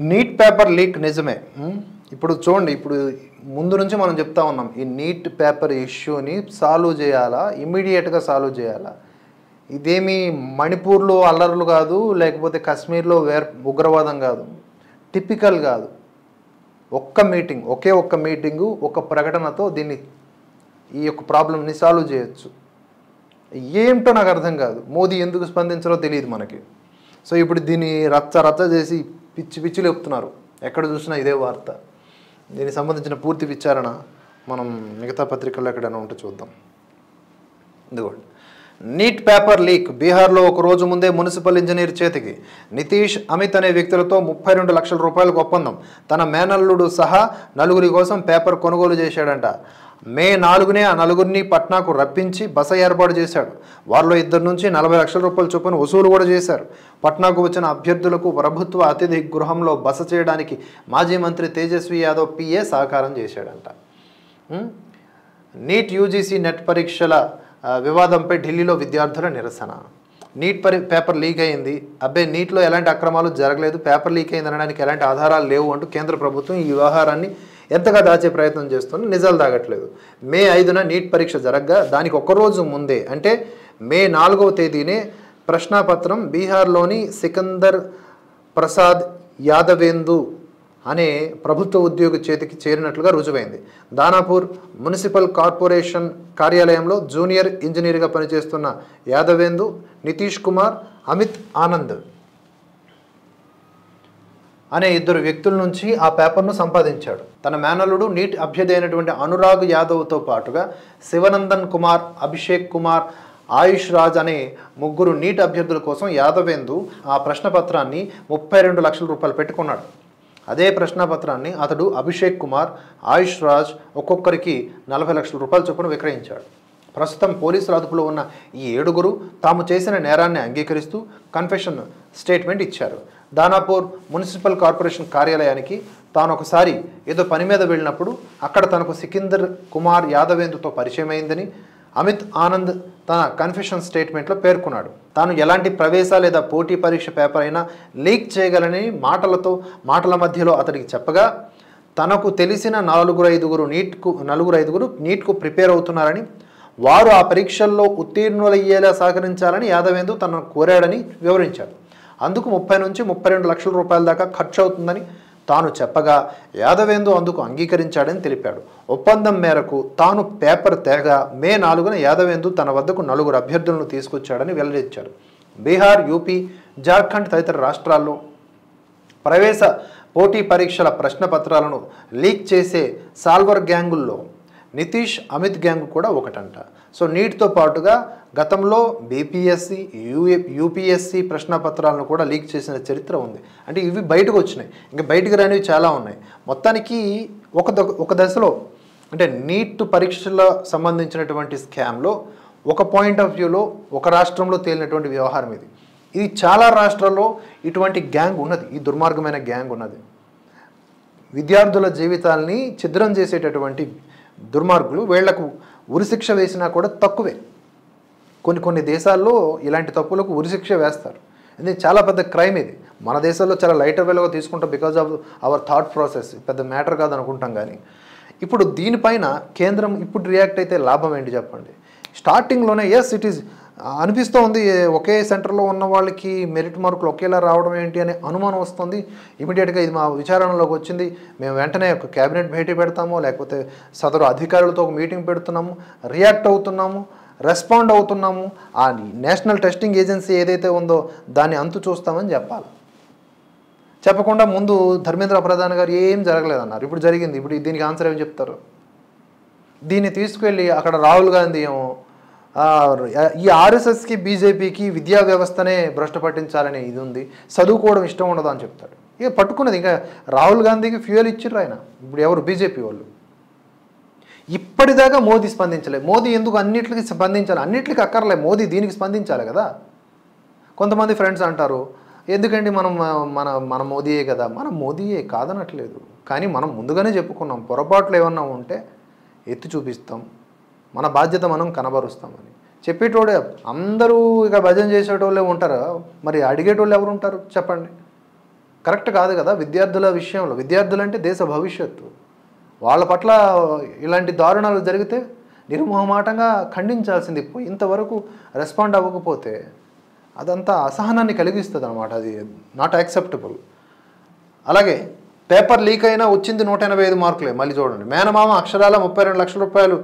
Neat paper leak నిజమే. ఇప్పుడు చూడండి, ఇప్పుడు ముందు నుంచి మనం చెప్తా ఉన్నాం ఈ నీట్ పేపర్ ఇష్యూని సాల్వ్ చేయాలా, ఇమ్మీడియట్గా సాల్వ్ చేయాలా. ఇదేమి మణిపూర్లో అల్లర్లు కాదు, లేకపోతే కాశ్మీర్లో ఉగ్రవాదం కాదు, టిపికల్ కాదు. ఒకే ఒక్క మీటింగు, ఒక ప్రకటనతో దీన్ని ఈ యొక్క ప్రాబ్లమ్ని సాల్వ్ చేయొచ్చు. ఏమిటో నాకు అర్థం కాదు. మోదీ ఎందుకు స్పందించారో తెలియదు మనకి. సో ఇప్పుడు దీన్ని రచ్చ చేసి పిచ్చి లేపుతున్నారు. ఎక్కడ చూసినా ఇదే వార్త. దీనికి సంబంధించిన పూర్తి విచారణ మనం మిగతా పత్రికల్లో ఎక్కడైనా ఉంటే చూద్దాం. ఇదిగోండి, నీట్ పేపర్ లీక్. బీహార్లో ఒక రోజు ముందే మున్సిపల్ ఇంజనీర్ చేతికి. నితీష్, అమిత్ అనే వ్యక్తులతో 32 లక్షల రూపాయలకు ఒప్పందం. తన మేనల్లుడు సహా నలుగురి కోసం పేపర్ కొనుగోలు చేశాడంట. మే 4నే ఆ నలుగురిని పట్నాకు రప్పించి బస ఏర్పాటు చేశాడు. వారిలో ఇద్దరి నుంచి 40 లక్షల రూపాయల చొప్పున వసూలు కూడా చేశారు. పట్నాకు వచ్చిన అభ్యర్థులకు ప్రభుత్వ అతిథి గృహంలో బస చేయడానికి మాజీ మంత్రి తేజస్వి యాదవ్ పిఏ సహకారం చేశాడంట. నీట్ యూజీసీ నెట్ పరీక్షల వివాదంపై ఢిల్లీలో విద్యార్థుల నిరసన. నీట్ పేపర్ లీక్ అయింది, అబ్బాయి నీట్లో ఎలాంటి అక్రమాలు జరగలేదు, పేపర్ లీక్ అయింది అనడానికి ఎలాంటి ఆధారాలు లేవు అంటూ కేంద్ర ప్రభుత్వం ఈ వ్యవహారాన్ని ఎంతగా దాచే ప్రయత్నం చేస్తున్నా నిజాలు దాగట్లేదు. మే 5న నీట్ పరీక్ష జరగగా దానికి ఒక్కరోజు ముందే అంటే మే 4వ తేదీనే ప్రశ్నాపత్రం బీహార్లోని సికందర్ ప్రసాద్ యాదవేందు అనే ప్రభుత్వ ఉద్యోగి చేతికి చేరినట్లుగా రుజువైంది. దానాపూర్ మున్సిపల్ కార్పొరేషన్ కార్యాలయంలో జూనియర్ ఇంజనీర్గా పనిచేస్తున్న యాదవేందు నితీష్ కుమార్, అమిత్ ఆనంద్ అనే ఇద్దరు వ్యక్తుల నుంచి ఆ పేపర్ను సంపాదించాడు. తన మేనల్లుడు నీట్ అభ్యర్థి అయినటువంటి అనురాగ్ యాదవ్తో పాటుగా శివనందన్ కుమార్, అభిషేక్ కుమార్, ఆయుష్ రాజ్ అనే ముగ్గురు నీట్ అభ్యర్థుల కోసం యాదవేందు ఆ ప్రశ్నపత్రాన్ని 32 లక్షల రూపాయలు పెట్టుకున్నాడు. అదే ప్రశ్నపత్రాన్ని అతడు అభిషేక్ కుమార్, ఆయుష్ రాజ్ ఒక్కొక్కరికి 40 లక్షల రూపాయల చొప్పున విక్రయించాడు. ప్రస్తుతం పోలీసుల అదుపులో ఉన్న ఈ 7గురు తాము చేసిన నేరాన్ని అంగీకరిస్తూ కన్ఫెషన్ స్టేట్మెంట్ ఇచ్చారు. దానాపూర్ మున్సిపల్ కార్పొరేషన్ కార్యాలయానికి తాను ఒకసారి ఏదో పని మీద వెళ్ళినప్పుడు అక్కడ తనకు సికిందర్ కుమార్ యాదవేందుతో పరిచయం అయిందని అమిత్ ఆనంద్ తన కన్ఫెషన్ స్టేట్మెంట్లో పేర్కొన్నాడు. తాను ఎలాంటి ప్రవేశ లేదా పోటీ పరీక్ష పేపర్ అయినా లీక్ చేయగలని మాటల మధ్యలో అతడికి చెప్పగా తనకు తెలిసిన 4-5 నీట్కు ప్రిపేర్ అవుతున్నారని, వారు ఆ పరీక్షల్లో ఉత్తీర్ణులయ్యేలా సహకరించాలని యాదవేందు తనను కోరాడని వివరించాడు. అందుకు 30 నుంచి 32 లక్షల రూపాయల దాకా ఖర్చు అవుతుందని తాను చెప్పగా యాదవేందు అందుకు అంగీకరించాడని తెలిపాడు. ఒప్పందం మేరకు తాను పేపర్ తేగా మే 4న యాదవేందు తన వద్దకు 4 అభ్యర్థులను తీసుకొచ్చాడని వెల్లడించాడు. బీహార్, యూపీ, జార్ఖండ్ తదితర రాష్ట్రాల్లో ప్రవేశ పోటీ పరీక్షల ప్రశ్నపత్రాలను లీక్ చేసే సాల్వర్ గ్యాంగుల్లో నితీష్, అమిత్ గ్యాంగ్ కూడా ఒకటంట. సో నీట్తో పాటుగా గతంలో బీపీఎస్సీ, యూపీఎస్సీ ప్రశ్నపత్రాలను కూడా లీక్ చేసిన చరిత్ర ఉంది. అంటే ఇవి బయటకు వచ్చినాయి, ఇంకా బయటకు రానివి చాలా ఉన్నాయి. మొత్తానికి ఒక దశలో అంటే నీట్ పరీక్షల సంబంధించినటువంటి స్కామ్లో ఒక పాయింట్ ఆఫ్ వ్యూలో ఒక రాష్ట్రంలో తేలినటువంటి వ్యవహారం ఇది. ఇది చాలా రాష్ట్రాల్లో ఇటువంటి గ్యాంగ్ ఉన్నది, ఈ దుర్మార్గమైన గ్యాంగ్ ఉన్నది. విద్యార్థుల జీవితాల్ని ఛిద్రం చేసేటటువంటి దుర్మార్గులు, వీళ్లకు ఉరిశిక్ష వేసినా కూడా తక్కువే. కొన్ని దేశాల్లో ఇలాంటి తప్పులకు ఉరిశిక్ష వేస్తారు. ఇది చాలా పెద్ద క్రైమ్. ఇది మన దేశంలో చాలా లైటర్ వేలుగా తీసుకుంటాం because of our thought process, పెద్ద మ్యాటర్ కాదు అనుకుంటాం. కానీ ఇప్పుడు దీనిపైన కేంద్రం ఇప్పుడు రియాక్ట్ అయితే లాభం ఏంటి చెప్పండి. స్టార్టింగ్లోనే ఎస్ ఇట్ ఈస్ అనిపిస్తూ ఉంది, ఒకే సెంటర్లో ఉన్న వాళ్ళకి మెరిట్ మార్కులు ఒకేలా రావడం ఏంటి అనే అనుమానం వస్తుంది. ఇమీడియట్గా ఇది మా విచారణలోకి వచ్చింది, మేము వెంటనే ఒక క్యాబినెట్ భేటీ పెడతాము, లేకపోతే సదరు అధికారులతో ఒక మీటింగ్ పెడుతున్నాము, రియాక్ట్ అవుతున్నాము, రెస్పాండ్ అవుతున్నాము, ఆ నేషనల్ టెస్టింగ్ ఏజెన్సీ ఏదైతే ఉందో దాన్ని అంతు చూస్తామని చెప్పాలి. చెప్పకుండా ముందు ధర్మేంద్ర ప్రధాన్ గారు ఏం జరగలేదన్నారు, ఇప్పుడు జరిగింది. ఇప్పుడు దీనికి ఆన్సర్ ఏమి చెప్తారు? దీన్ని తీసుకెళ్ళి అక్కడ రాహుల్ గాంధీ ఏమో ఈ ఆర్ఎస్ఎస్కి, బీజేపీకి విద్యా వ్యవస్థనే భ్రష్టు పట్టించాలని ఇది ఉంది, చదువుకోవడం ఇష్టం ఉండదు అని చెప్తాడు. ఇక పట్టుకున్నది ఇంకా రాహుల్ గాంధీకి ఫ్యూయల్ ఇచ్చిర్రు ఆయన. ఇప్పుడు ఎవరు? బీజేపీ వాళ్ళు. ఇప్పటిదాకా మోదీ స్పందించలేదు. మోదీ ఎందుకు అన్నిటికీ స్పందించాలి? అన్నిటికీ అక్కర్లే, మోదీ దీనికి స్పందించాలి కదా. కొంతమంది ఫ్రెండ్స్ అంటారు, ఎందుకండి మన మోదీయే కదా. మనం మోదీయే కాదనట్లేదు, కానీ మనం ముందుగానే చెప్పుకున్నాం, పొరపాట్లు ఏమన్నా ఉంటే ఎత్తి చూపిస్తాం, మన బాధ్యత మనం కనబరుస్తామని చెప్పేటోడే. అందరూ ఇక భజన చేసేటోళ్ళే ఉంటారా? మరి అడిగేటోళ్ళు ఎవరు ఉంటారు చెప్పండి? కరెక్ట్ కాదు కదా విద్యార్థుల విషయంలో. విద్యార్థులు అంటే దేశ భవిష్యత్తు. వాళ్ళ పట్ల ఇలాంటి దారుణాలు జరిగితే నిర్మోహమాటంగా ఖండించాల్సింది. ఇంతవరకు రెస్పాండ్ అవ్వకపోతే అదంతా అసహనాన్ని కలిగిస్తుంది అనమాట. అది నాట్ యాక్సెప్టబుల్. అలాగే పేపర్ లీక్ అయినా వచ్చింది 185 మార్కులే. మళ్ళీ చూడండి, మేనమామ అక్షరాల 32 లక్షల రూపాయలు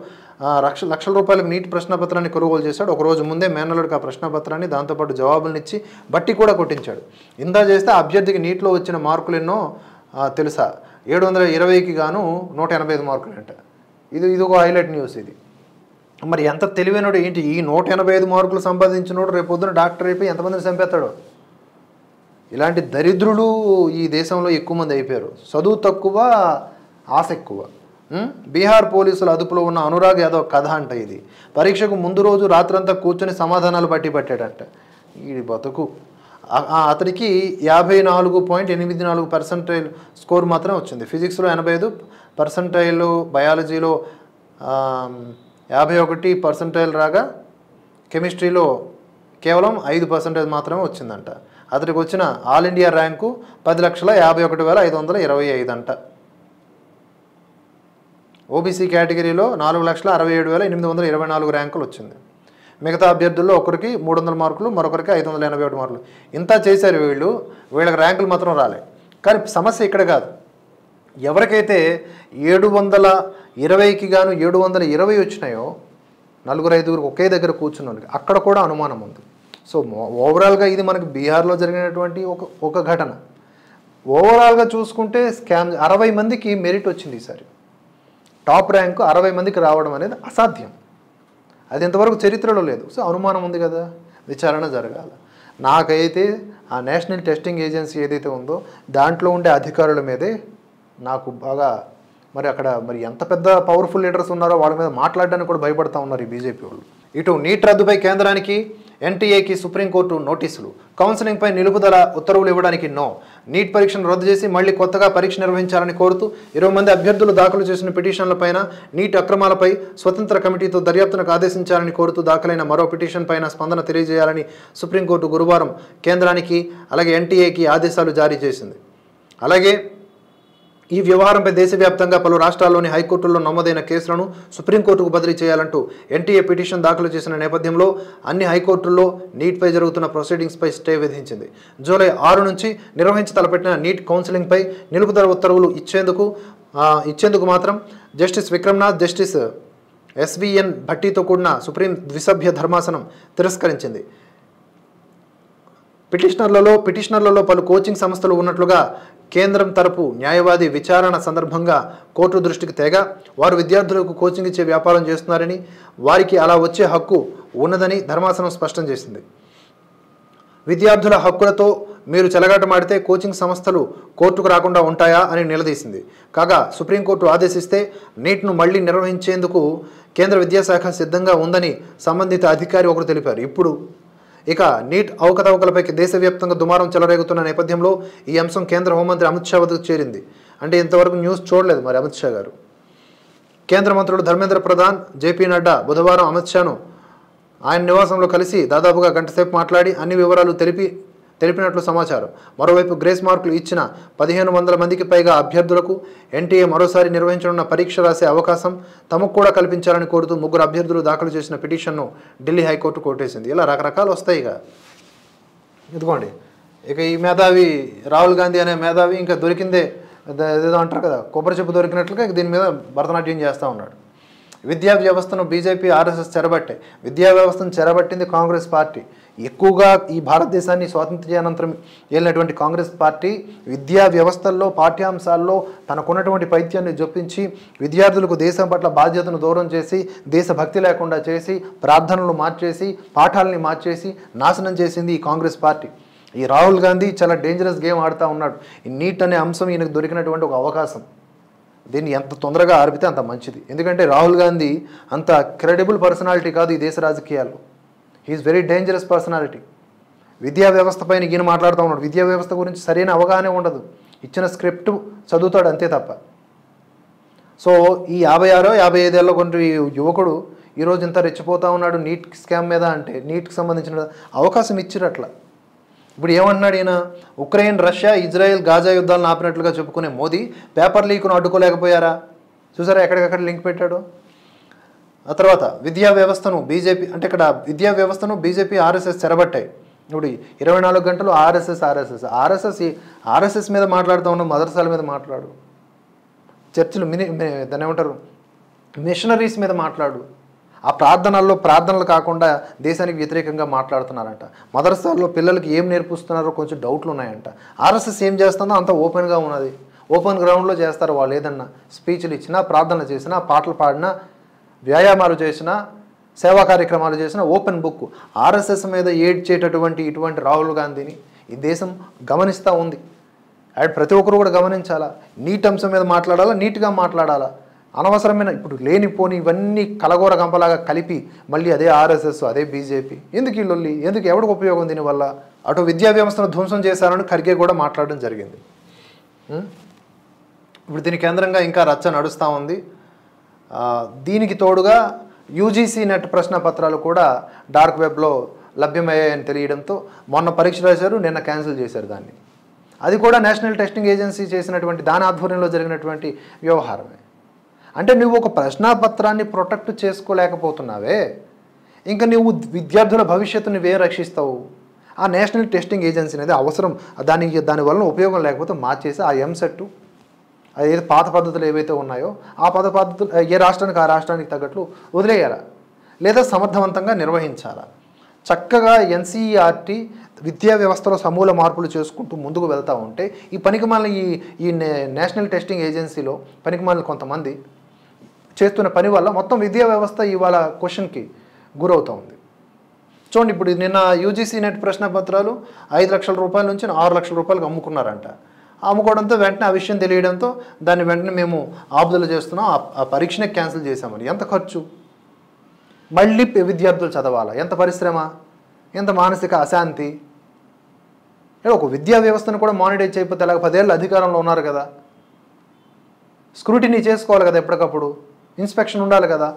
లక్షల రూపాయలకు నీట్ ప్రశ్నపత్రాన్ని కొనుగోలు చేశాడు. ఒకరోజు ముందే మేనల్లుడికి ఆ ప్రశ్నపత్రాన్ని దాంతోపాటు జవాబులను ఇచ్చి బట్టి కూడా కొట్టించాడు. ఇందా చేస్తే అభ్యర్థికి నీట్లో వచ్చిన మార్కులు ఎన్నో తెలుసా? 720కి గాను 185 మార్కులు అంట. ఇది ఒక హైలైట్ న్యూస్. ఇది మరి ఎంత తెలివైనడు ఏంటి? ఈ 185 మార్కులు సంపాదించినోడు రేపు పొద్దున డాక్టర్ అయిపోయి ఎంతమందిని చంపేస్తాడో. ఇలాంటి దరిద్రులు ఈ దేశంలో ఎక్కువ మంది అయిపోయారు. చదువు తక్కువ, ఆశ ఎక్కువ. బీహార్ పోలీసుల అదుపులో ఉన్న అనురాగ్ యాదవ్ కథ అంట ఇది. పరీక్షకు ముందు రోజు రాత్రంతా కూర్చొని సమాధానాలు పట్టాడంట. ఈ బతుకు. అతనికి 54.84% స్కోర్ మాత్రం వచ్చింది. ఫిజిక్స్లో 85%, బయాలజీలో 51% రాగా కెమిస్ట్రీలో కేవలం 5% మాత్రమే వచ్చిందంట. అతడికి వచ్చిన ఆల్ ఇండియా ర్యాంకు 10,51,525 అంట. ఓబీసీ కేటగిరీలో 4,67,824 ర్యాంకులు వచ్చింది. మిగతా అభ్యర్థుల్లో ఒకరికి 300 మార్కులు, మరొకరికి 581 మార్కులు. ఇంత చేశారు వీళ్ళకి ర్యాంకులు మాత్రం రాలే. కానీ సమస్య ఇక్కడ కాదు. ఎవరికైతే 720కి గాను 720 వచ్చినాయో, 4-5 ఒకే దగ్గర కూర్చున్నానికి అక్కడ కూడా అనుమానం ఉంది. సో ఓవరాల్గా ఇది మనకి బీహార్లో జరిగినటువంటి ఒక ఘటన. ఓవరాల్గా చూసుకుంటే స్కామ్ 60 మందికి మెరిట్ వచ్చింది. ఈసారి టాప్ ర్యాంకు 60 మందికి రావడం అనేది అసాధ్యం. అది ఇంతవరకు చరిత్రలో లేదు. సో అనుమానం ఉంది కదా, విచారణ జరగాలి. నాకైతే ఆ నేషనల్ టెస్టింగ్ ఏజెన్సీ ఏదైతే ఉందో దాంట్లో ఉండే అధికారుల మీదే నాకు బాగా అక్కడ ఎంత పెద్ద పవర్ఫుల్ లీడర్స్ ఉన్నారో వాళ్ళ మీద మాట్లాడడానికి కూడా భయపడతా ఉన్నారు ఈ బీజేపీ వాళ్ళు. ఇటు నీట్ రద్దుపై కేంద్రానికి, ఎన్టీఏకి సుప్రీంకోర్టు నోటీసులు. కౌన్సిలింగ్పై నిలుపుదల ఉత్తర్వులు ఇవ్వడానికి నో. నీట్ పరీక్షను రద్దు చేసి మళ్లీ కొత్తగా పరీక్ష నిర్వహించాలని కోరుతూ 20 మంది అభ్యర్థులు దాఖలు చేసిన పిటిషన్లపైన, నీట్ అక్రమాలపై స్వతంత్ర కమిటీతో దర్యాప్తునకు ఆదేశించాలని కోరుతూ దాఖలైన మరో పిటిషన్ పైన స్పందన తెలియజేయాలని సుప్రీంకోర్టు గురువారం కేంద్రానికి అలాగే ఎన్టీఏకి ఆదేశాలు జారీ చేసింది. అలాగే ఈ వ్యవహారంపై దేశవ్యాప్తంగా పలు రాష్ట్రాల్లోని హైకోర్టుల్లో నమోదైన కేసులను సుప్రీంకోర్టుకు బదిలీ చేయాలంటూ ఎన్టీఏ పిటిషన్ దాఖలు చేసిన నేపథ్యంలో అన్ని హైకోర్టుల్లో నీట్పై జరుగుతున్న ప్రొసీడింగ్స్పై స్టే విధించింది. జూలై 6 నుంచి నిర్వహించి తలపెట్టిన నీట్ కౌన్సిలింగ్పై నిలుపుదల ఉత్తర్వులు ఇచ్చేందుకు మాత్రం జస్టిస్ విక్రమ్నాథ్, జస్టిస్ ఎస్విఎన్ భట్టీతో కూడిన సుప్రీం ద్విసభ్య ధర్మాసనం తిరస్కరించింది. పిటిషనర్లలో పలు కోచింగ్ సంస్థలు ఉన్నట్లుగా కేంద్రం తరపు న్యాయవాది విచారణ సందర్భంగా కోర్టు దృష్టికి తేగా, వారు విద్యార్థులకు కోచింగ్ ఇచ్చే వ్యాపారం చేస్తున్నారని, వారికి అలా వచ్చే హక్కు ఉన్నదని ధర్మాసనం స్పష్టం చేసింది. విద్యార్థుల హక్కులతో మీరు చెలగాటమాడితే కోచింగ్ సంస్థలు కోర్టుకు రాకుండా ఉంటాయా అని నిలదీసింది. కాగా సుప్రీంకోర్టు ఆదేశిస్తే నీట్ను మళ్లీ నిర్వహించేందుకు కేంద్ర విద్యాశాఖ సిద్ధంగా ఉందని సంబంధిత అధికారి ఒకరు తెలిపారు. ఇప్పుడు ఇక నీట్ అవకతవకలపై దేశవ్యాప్తంగా దుమారం చెలరేగుతున్న నేపథ్యంలో ఈ అంశం కేంద్ర హోంమంత్రి అమిత్ షా వద్దకు చేరింది. అంటే ఇంతవరకు న్యూస్ చూడలేదు మరి అమిత్ షా గారు. కేంద్ర మంత్రులు ధర్మేంద్ర ప్రధాన్, జేపీ నడ్డా బుధవారం అమిత్ షాను ఆయన నివాసంలో కలిసి దాదాపుగా గంటసేపు మాట్లాడి అన్ని వివరాలు తెలిపినట్లు సమాచారం. మరోవైపు గ్రేస్ మార్కులు ఇచ్చిన 1500 మందికి పైగా అభ్యర్థులకు ఎన్టీఏ మరోసారి నిర్వహించనున్న పరీక్ష రాసే అవకాశం తమకు కూడా కల్పించాలని కోరుతూ 3 అభ్యర్థులు దాఖలు చేసిన పిటిషన్ను ఢిల్లీ హైకోర్టు కొట్టేసింది. ఇలా రకరకాలు వస్తాయి. ఇదిగోండి, ఇక ఈ మేధావి రాహుల్ గాంధీ అనే మేధావి ఇంకా దొరికిందే ఏదో అంటారు కదా, కొబ్బరి చెప్పు దొరికినట్లుగా దీని మీద భరతనాట్యం చేస్తూ ఉన్నాడు. విద్యా వ్యవస్థను బీజేపీ, ఆర్ఎస్ఎస్ చెరబట్టే. విద్యా వ్యవస్థను చెరబట్టింది కాంగ్రెస్ పార్టీ. ఎక్కువగా ఈ భారతదేశాన్ని స్వాతంత్ర్యానంతరం ఏలినటువంటి కాంగ్రెస్ పార్టీ విద్యా వ్యవస్థల్లో, పాఠ్యాంశాల్లో తనకున్నటువంటి పైత్యాన్ని జొప్పించి విద్యార్థులకు దేశం పట్ల బాధ్యతను దూరం చేసి, దేశభక్తి లేకుండా చేసి, ప్రార్థనలు మార్చేసి, పాఠాలని మార్చేసి నాశనం చేసింది ఈ కాంగ్రెస్ పార్టీ. ఈ రాహుల్ గాంధీ చాలా డేంజరస్ గేమ్ ఆడుతూ ఉన్నాడు. ఈ నీట్ అనే అంశం ఈయనకు దొరికినటువంటి ఒక అవకాశం. దీన్ని ఎంత తొందరగా ఆర్పితే అంత మంచిది. ఎందుకంటే రాహుల్ గాంధీ అంత క్రెడిబుల్ పర్సనాలిటీ కాదు ఈ దేశ రాజకీయాల్లో. He is very dangerous personality. విద్యా వ్యవస్థ పైన ఈయన మాట్లాడుతూ ఉన్నాడు. విద్యా వ్యవస్థ గురించి సరైన అవగాహన ఉండదు. ఇచ్చిన స్క్రిప్ట్ చదువుతాడు అంతే తప్ప. సో ఈ 56-55 ఏళ్ళ కొంచెం యువకుడు ఈరోజు ఇంత రెచ్చిపోతూ ఉన్నాడు నీట్ స్కామ్ మీద. అంటే నీట్కి సంబంధించిన అవకాశం ఇచ్చిరట్లా. ఇప్పుడు ఏమంటున్నాడు ఈయన? ఉక్రెయిన్, రష్యా, ఇజ్రాయెల్, గాజా యుద్ధాలను ఆపినట్లుగా చెప్పుకునే మోదీ పేపర్ లీక్ను అడ్డుకోలేకపోయారా? చూసారా ఎక్కడికక్కడ లింక్ పెట్టాడు. ఆ తర్వాత విద్యా వ్యవస్థను బీజేపీ, అంటే ఇక్కడ విద్యా వ్యవస్థను బీజేపీ, ఆర్ఎస్ఎస్ చెరబట్టాయి. ఇప్పుడు 24 గంటలు ఆర్ఎస్ఎస్ మీద మాట్లాడుతూ ఉన్న మదర్సాల మీద మాట్లాడు, చర్చిలు దాన్ని ఏమంటారు, మిషనరీస్ మీద మాట్లాడు. ఆ ప్రార్థనలు కాకుండా దేశానికి వ్యతిరేకంగా మాట్లాడుతున్నారంట. మదర్సాల్లో పిల్లలకి ఏం నేర్పిస్తున్నారో కొంచెం డౌట్లు ఉన్నాయంట. ఆర్ఎస్ఎస్ ఏం చేస్తుందో అంత ఓపెన్గా ఉన్నది. ఓపెన్ గ్రౌండ్లో చేస్తారు వాళ్ళు. ఏదన్నా స్పీచ్లు ఇచ్చినా, ప్రార్థనలు చేసినా, పాటలు పాడినా, వ్యాయామాలు చేసినా, సేవా కార్యక్రమాలు చేసినా ఓపెన్ బుక్. ఆర్ఎస్ఎస్ మీద ఇటువంటి రాహుల్ గాంధీని ఈ దేశం గమనిస్తూ ఉంది. అండ్ ప్రతి ఒక్కరు కూడా గమనించాలా. నీట్ అంశం మీద మాట్లాడాలా, నీట్గా మాట్లాడాలా. అనవసరమైన ఇప్పుడు లేనిపోని ఇవన్నీ కలగూర గంపలాగా కలిపి మళ్ళీ అదే ఆర్ఎస్ఎస్, అదే బీజేపీ, ఎందుకు ఇల్లు, ఎందుకు, ఎవరికి ఉపయోగం దీనివల్ల? అటు విద్యా వ్యవస్థను ధ్వంసం చేశారని ఖర్గే కూడా మాట్లాడడం జరిగింది. ఇప్పుడు దీని కేంద్రంగా ఇంకా రచ్చ నడుస్తూ ఉంది. దీనికి తోడుగా యూజీసీ నెట్ ప్రశ్న పత్రాలు కూడా డార్క్ వెబ్లో లభ్యమయ్యాయని తెలియడంతో మొన్న పరీక్ష రాశారు, నిన్న క్యాన్సిల్ చేశారు దాన్ని. అది కూడా నేషనల్ టెస్టింగ్ ఏజెన్సీ చేసినటువంటి దాని ఆధ్వర్యంలో జరిగినటువంటి వ్యవహారమే. అంటే నువ్వు ఒక ప్రశ్నాపత్రాన్ని ప్రొటెక్ట్ చేసుకోలేకపోతున్నావే, ఇంకా నువ్వు విద్యార్థుల భవిష్యత్తు నువ్వేం రక్షిస్తావు? ఆ నేషనల్ టెస్టింగ్ ఏజెన్సీ అనేది అవసరం, దానివల్ల ఉపయోగం లేకపోతే మార్చేసి ఆ ఎంసెట్, ఏదో పాత పద్ధతులు ఏవైతే ఉన్నాయో ఆ పద్ధతులు ఏ రాష్ట్రానికి ఆ రాష్ట్రానికి తగ్గట్లు వదిలేయాలా, లేదా సమర్థవంతంగా నిర్వహించాలా. చక్కగా ఎన్సీఈఆర్టీ విద్యా వ్యవస్థలో సమూల మార్పులు చేసుకుంటూ ముందుకు వెళ్తూ ఉంటే ఈ పనికిమాలిన ఈ నేషనల్ టెస్టింగ్ ఏజెన్సీలో పనికిమాలిన కొంతమంది చేస్తున్న పని వల్ల మొత్తం విద్యా వ్యవస్థ ఇవాళ క్వశ్చన్కి గురవుతూ ఉంది. చూడండి, ఇప్పుడు నిన్న యూజీసీ నెట్ ప్రశ్న పత్రాలు 5 లక్షల రూపాయల నుంచి 6 లక్షల రూపాయలకు అమ్ముకున్నారంట. అమ్ముకోవడంతో వెంటనే ఆ విషయం తెలియడంతో దాన్ని వెంటనే మేము ఆపుదల చేస్తున్నాం, ఆ పరీక్షనే క్యాన్సిల్ చేశామని. ఎంత ఖర్చు? మళ్ళీ విద్యార్థులు చదవాలా? ఎంత పరిశ్రమ, ఎంత మానసిక అశాంతి. ఒక విద్యా వ్యవస్థను కూడా మానిటైజ్ చేయకపోతే అలాగ 10 ఏళ్ళు అధికారంలో ఉన్నారు కదా, స్క్రూటినీ చేసుకోవాలి కదా, ఎప్పటికప్పుడు ఇన్స్పెక్షన్ ఉండాలి కదా.